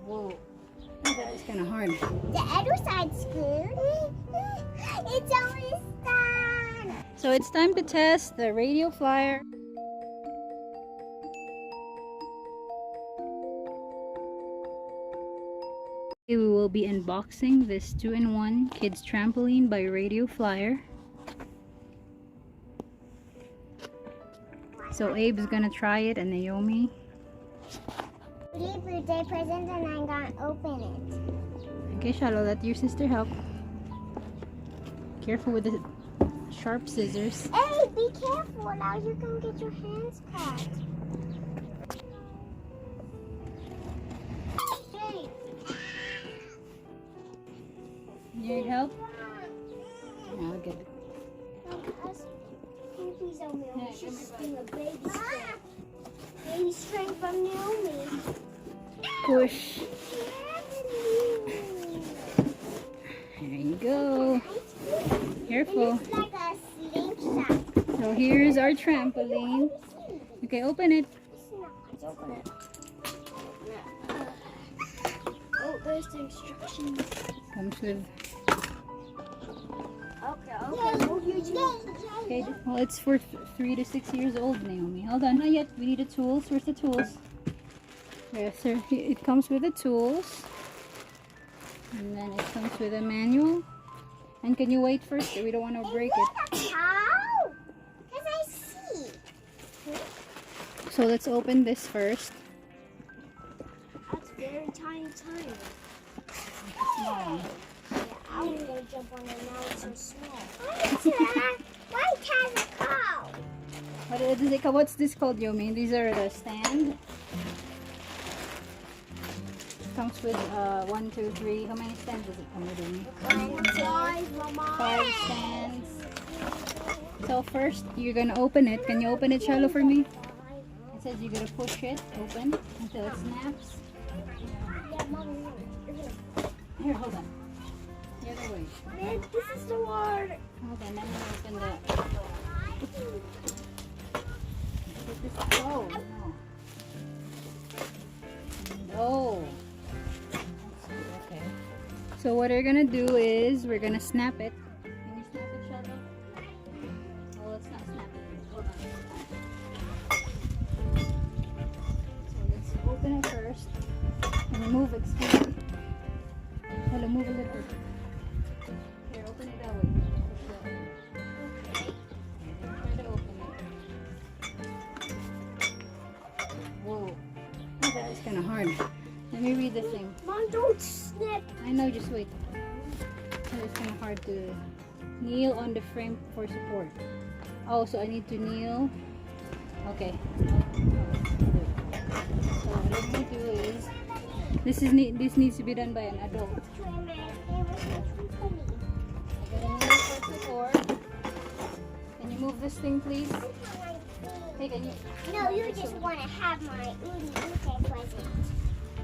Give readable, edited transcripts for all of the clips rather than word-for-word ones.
Whoa. That is kind of hard. The other side's good. It's almost done. So it's time to test the radio flyer. We will be unboxing this 2-in-1 kids trampoline by Radio Flyer. So Abe's gonna try it and Naomi. Birthday present and I'm gonna open it. Okay, Shallow, let your sister help. Careful with the sharp scissors. Hey, be careful, now you're gonna get your hands cut. Hey. You need help? Yeah, I'll get it. Please, Naomi. She's doing a baby strength. Baby strength from Naomi. Push. There you go. Careful. It's like a slingshot. So here's our trampoline. Okay, open it. Let's open it. Oh, there's the instructions. Comes with. Okay. Okay, well, it's for 3 to 6 years old, Naomi. Hold on, not yet. We need the tools. Where's the tools? Yes, sir. It comes with the tools. And then it comes with a manual. And can you wait first? We don't want to break it. How? Because I see. So let's open this first. That's very tiny. Small. I was going to jump on it, now it's so small. Why can't it go? What is it? What's this called, Yomi? These are the stand. Comes with 1, 2, 3. How many stands does it come with, Yomi? 5 stands. So first, you're gonna open it. Can you open it, Shallow, for me? It says you're gonna push it open until it snaps. Here, hold on. The other way. Man, this is so hard. Hold on, let me open the. Let this go. No. Okay. So what we're gonna do is we're gonna snap it. Can you snap it, Shallow? Oh, let's not snap it. Hold on. So let's open it first and move it. Excuse me. Shallow, move a little bit. Here, open it that way. Try to open it. Whoa. Oh, that is kind of hard. Let me read the thing. Mom, don't snap. I know, just wait. So it's kind of hard to kneel on the frame for support. Oh, so I need to kneel. Okay. So what I'm going to do is, this needs to be done by an adult. Can you move this thing, please? Hey, can you? No, you just want to have my birthday present.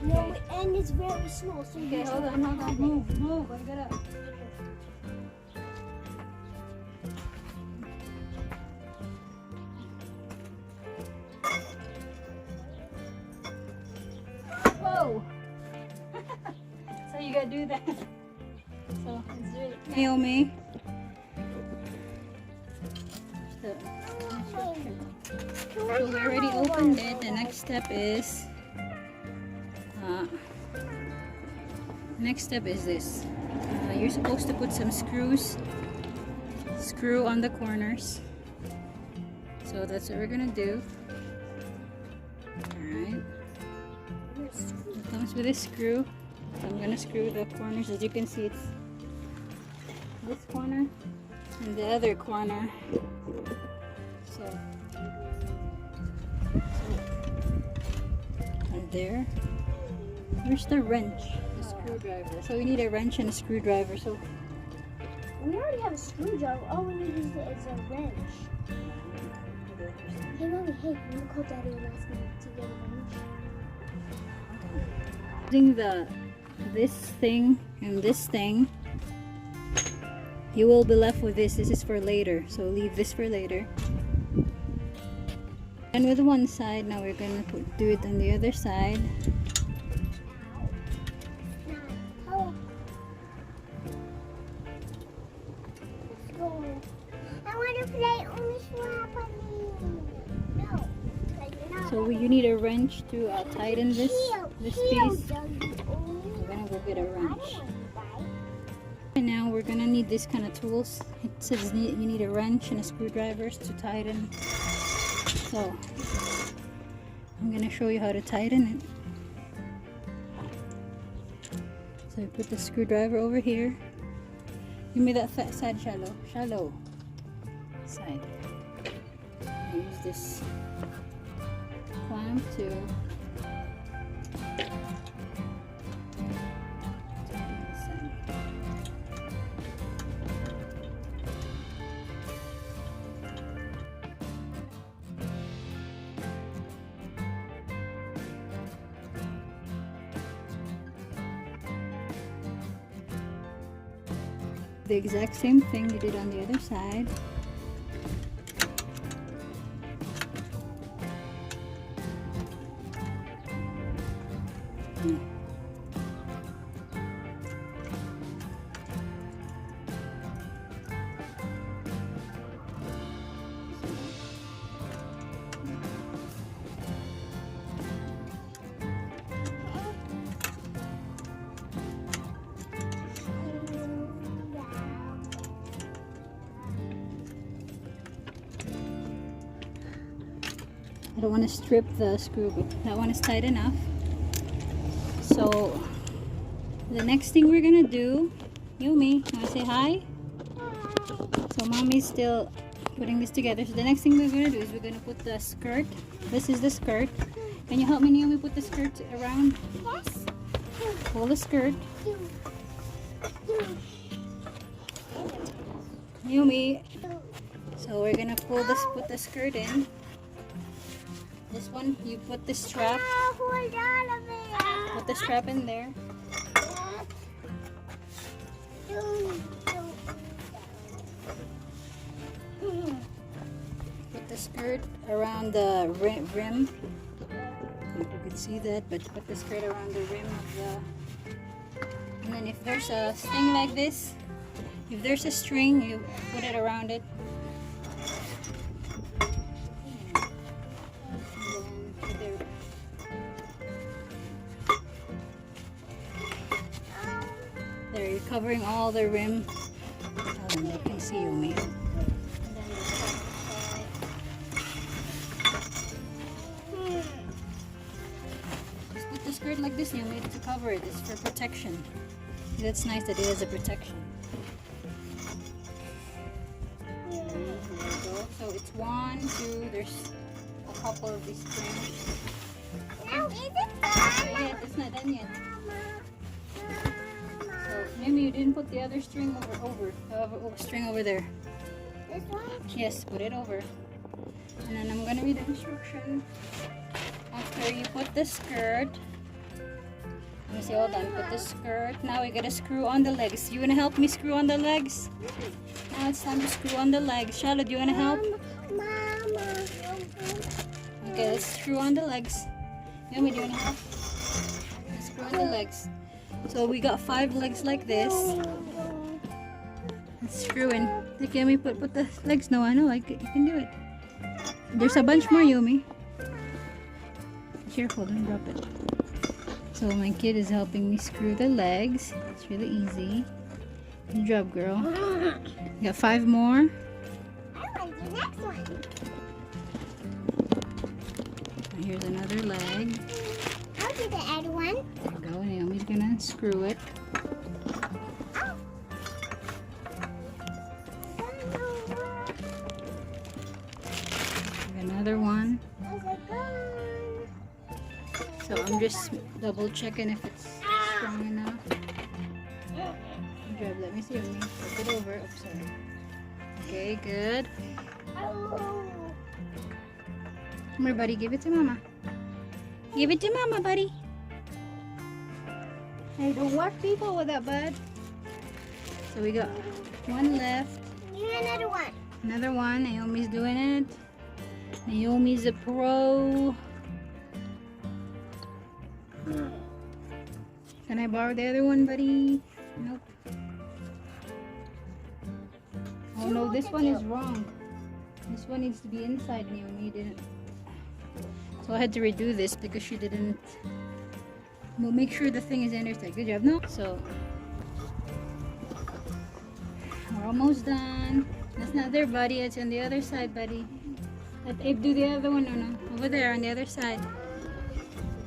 No, and it's very small, so Okay, hold on. Move. I gotta. Whoa! So you gotta do that. So it's really Naomi. So we already opened it. The next step is this. You're supposed to put some screw on the corners. So that's what we're gonna do. Alright. It comes with a screw. So I'm gonna screw the corners. As you can see, it's this corner and the other corner. So and there. Where's the wrench? The screwdriver. So we need a wrench and a screwdriver. So we already have a screwdriver. All we need is a wrench. Hey, Mommy, hey, I'm gonna call Daddy and ask him to get a wrench. using this thing and this thing, you will be left with this. This is for later, so leave this for later. And with one side, now we're gonna do it on the other side. So you need a wrench to tighten this piece. We're gonna go get a wrench. And now we're gonna need this kind of tools. It says you need a wrench and a screwdriver to tighten. So I'm gonna show you how to tighten it. So you put the screwdriver over here. Give me that fat side, shallow side. Use this clamp to tighten this side. The exact same thing you did on the other side. I don't want to strip the screw, but that one is tight enough. So the next thing we're gonna do, Yumi, wanna say hi? So mommy's still putting this together. So the next thing we're gonna do is we're gonna put the skirt. This is the skirt. Can you help me, Yumi, put the skirt around? Yes. Pull the skirt. Yumi. So we're gonna put the skirt in. This one, you put the strap. Hold on a minute. Put the strap in there. Put the skirt around the rim. You can see that, but put the skirt around the rim of the. And then if there's a thing like this, if there's a string, you put it around it. There, you're covering all the rim. Oh, they can see you, me. Just put the skirt like this, you made it to cover it. It's for protection. That's nice that it has a protection. There you go. So it's 1, 2. There's a couple of these strings. Now is it Not yet. It's not done yet. Maybe you didn't put the other string string over there. This one? Yes, put it over. And then I'm gonna read the instruction. After you put the skirt, let me see, hold on, put the skirt. Now we gotta screw on the legs. You wanna help me screw on the legs? Now it's time to screw on the legs. Charlotte, do you wanna help? Mama. Okay, let's screw on the legs. Yumi, do you wanna help? Let's screw on the legs. So we got 5 legs like this. Let's screw in. Okay, Yumi, put the legs. No, I know, you can do it. There's a bunch more, Yumi. Careful, don't drop it. So my kid is helping me screw the legs. It's really easy. Good job, girl. You got 5 more. I want the next one. Here's another leg. I'll do the other one. There you go. Naomi's gonna screw it. Another one. So I'm just double checking if it's strong enough. Let me see. Let me flip it over. Oops, sorry. Okay, good. Come here, buddy. Give it to mama. Give it to mama, buddy. Hey, don't whack people with that, bud. So we got 1 left. Another one. Another one. Naomi's doing it. Naomi's a pro. Can I borrow the other one, buddy? Nope. Oh no, this one is wrong. This one needs to be inside, Naomi. Didn't. So So I had to redo this because she didn't. We'll make sure the thing is intersect. Good job, no? So we're almost done. That's not there, buddy. It's on the other side, buddy. Let Abe do the other one. No, no. Over there on the other side.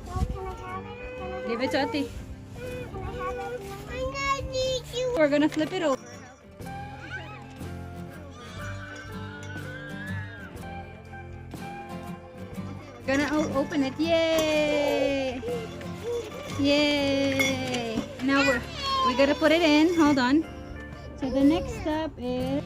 Oh, can I have it? Can I Give it to Ate. Can I have it? I'm gonna need you. We're gonna flip it over. Gonna open it. Yay! Yay! Now we're gonna put it in. Hold on. So the next step is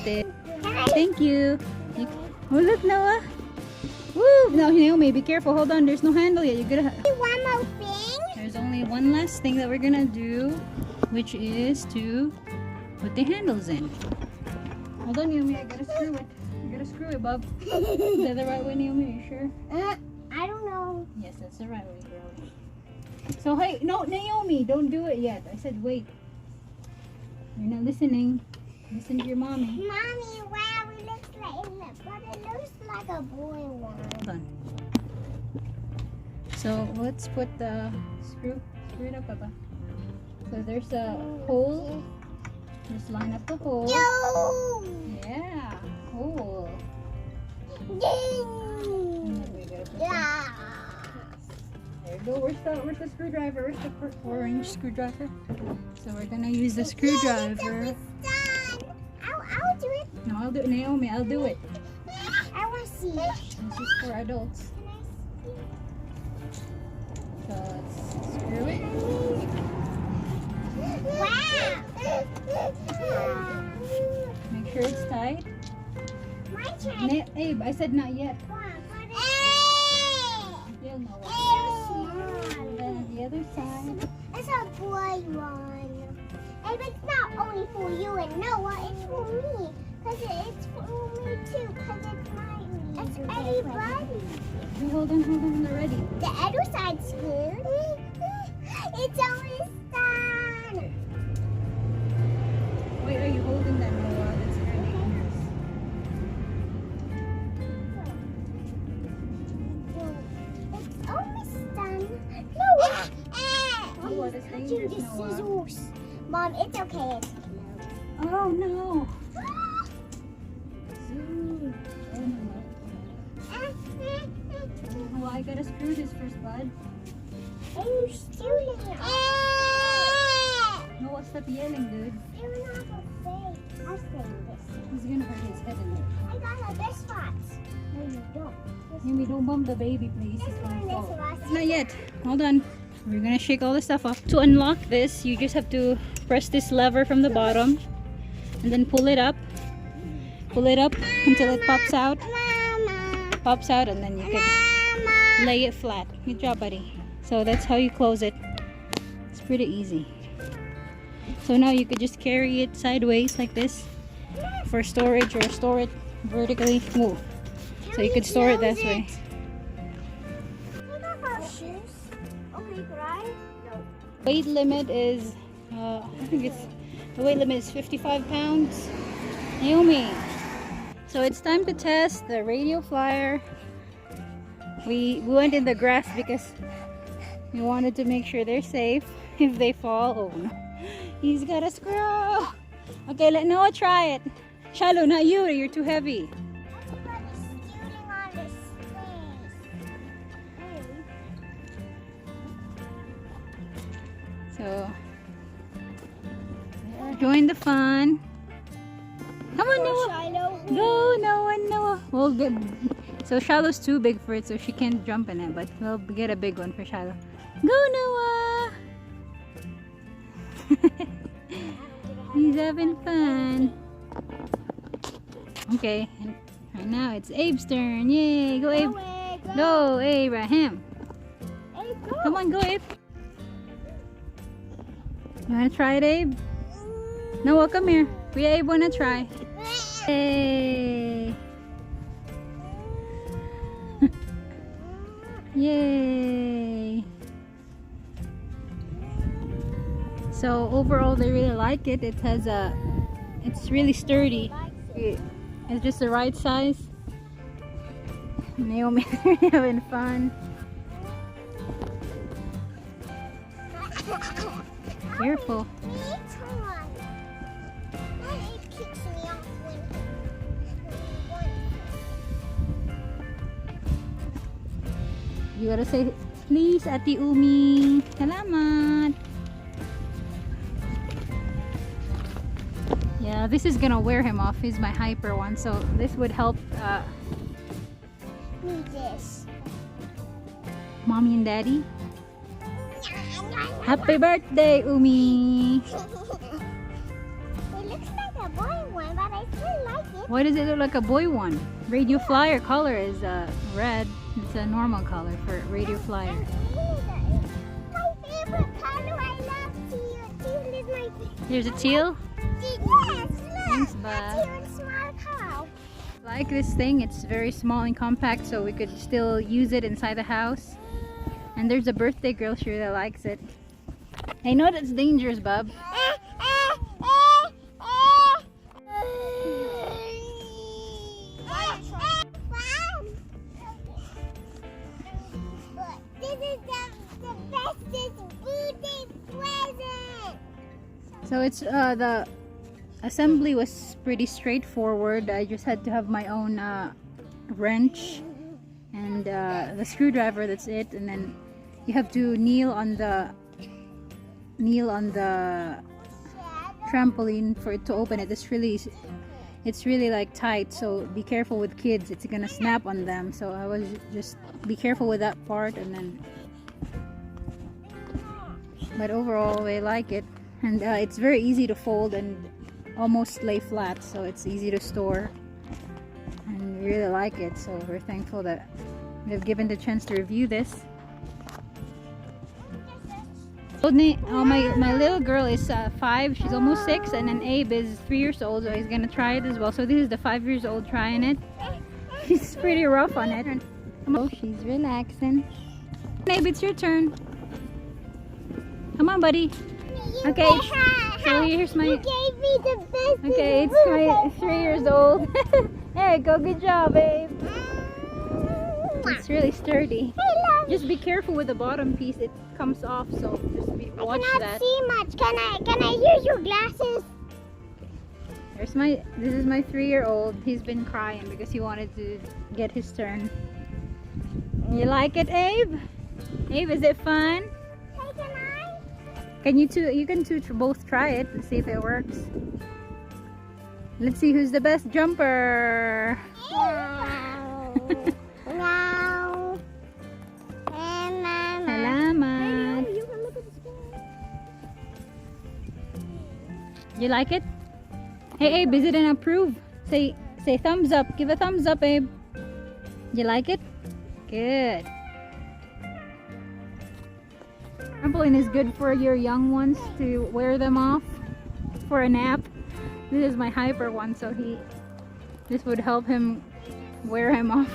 it. Thank you. Oh look, Noah. Woo! Now Naomi, be careful. Hold on. There's no handle yet. You're gonna. One more thing. There's only one last thing that we're gonna do, which is to put the handles in. Hold on, Naomi. I gotta screw it. You gotta screw it, bub. Is that the right way, Naomi? Are you sure? I don't know. Yes, that's the right way, girl. So hey, no, Naomi, don't do it yet. I said wait. You're not listening. Listen to your mommy. Mommy, wow, it looks like but it looks like a boy one. Hold on. So let's put the screw it up, Papa. So there's a hole. Just line up the hole. Yo! Yeah, hole. Ding! Yeah. There you go. Where's the screwdriver? Where's the orange screwdriver? So we're gonna use the screwdriver. I'll do it. No, I'll do it. Naomi, I'll do it. I want to see. This is for adults. So let's screw it. Wow! Make sure it's tight. My turn. Abe, I said not yet. You'll know what. And then on the other side. It's a boy one. And it's not only for you and Noah, it's for me. Because it's for me too. Because it's my It's everybody. Hold on, they're ready. The other side's screwed. It's almost done. Wait, are you holding that Noah? That's very dangerous. It's almost done. Noah! Noah, that's dangerous, Noah. Scissors. Mom, it's okay. It's Oh no! Well, I gotta screw this first, bud. Are you stealing it? Noah, stop yelling, dude. You're not afraid. I'll stay in this. He's gonna hurt his head in there. I got a best spot. No, you don't. Yumi, don't bump the baby, please. It's gonna This fall. one. Not yet. Hold on. We're gonna shake all the stuff off. To unlock this, you just have to press this lever from the bottom and then pull it up. Pull it up until it pops out. Mama. Pops out, and then you can lay it flat. Good job, buddy. So that's how you close it. It's pretty easy. So now you could just carry it sideways like this for storage, or store it vertically. Move. So you could store it that way. Weight limit is, I think it's, the weight limit is 55 pounds. Naomi. So it's time to test the radio flyer. We went in the grass because we wanted to make sure they're safe. If they fall, oh no. He's got a screw. Okay, let Noah try it. Shiloh, not you, you're too heavy. Everybody's stealing all this space. So, join the fun. Come on, Noah. Shiloh. Go, Noah, Noah. We'll get. So Shiloh's too big for it, so she can't jump in it. But we'll get a big one for Shiloh. Go, Noah. He's having fun. Okay, and right now it's Abe's turn. Yay, go Abe. Go, Abraham. Hey, go. Come on, go Abe. You wanna try it, Abe? Noah, come here. We Abe wanna try. Yay! Yay! So overall, they really like it. It has a, it's really sturdy. It's just the right size. Naomi's really having fun. Careful. You gotta say, please, Ate Umi. Salamat. Yeah, this is gonna wear him off. He's my hyper one, so this would help this. Mommy and Daddy. Happy birthday, Umi! It looks like a boy one, but I still like it. Why does it look like a boy one? Radio Flyer color is red. It's a normal color for Radio Flyer. My favorite color, I love teal. Teal is my favorite. Here's a teal. Yes, look. Thanks, A Bud. teal and small cow. Like this thing, it's very small and compact, so we could still use it inside the house. And there's a birthday girl sure that likes it. I know that's dangerous, Bub. This is the bestest birthday present. So it's the assembly was pretty straightforward. I just had to have my own wrench and the screwdriver. That's it. And then you have to kneel on the trampoline for it to open it. It's really like tight, so be careful with kids. It's gonna snap on them. So I was just be careful with that part, and then. But overall, they like it, and it's very easy to fold and almost lay flat, so it's easy to store. And we really like it, so we're thankful that we've given the chance to review this. Oh, my little girl is 5, she's almost 6, and then Abe is 3 years old, so he's gonna try it as well. So this is the 5 years old trying it. She's pretty rough on it. Oh, she's relaxing. Abe, it's your turn. Come on, buddy. Okay, so here's my. You gave me the best. Okay, it's my 3 years old. There you go, good job, Abe. It's really sturdy. Just be careful with the bottom piece; it comes off. So just watch I that. cannot see much. Can I use your glasses? This is my 3-year-old. He's been crying because he wanted to get his turn. You like it, Abe? Abe, is it fun? Hey, can I? Can you two? You can both try it and see if it works. Let's see who's the best jumper. No. Salamat. You can look at the screen. You like it? Hey Abe, is it an approve? Say thumbs up. Give a thumbs up, Abe. You like it? Good. Trampoline is good for your young ones to wear them off for a nap. This is my hyper one, so this would help him wear him off.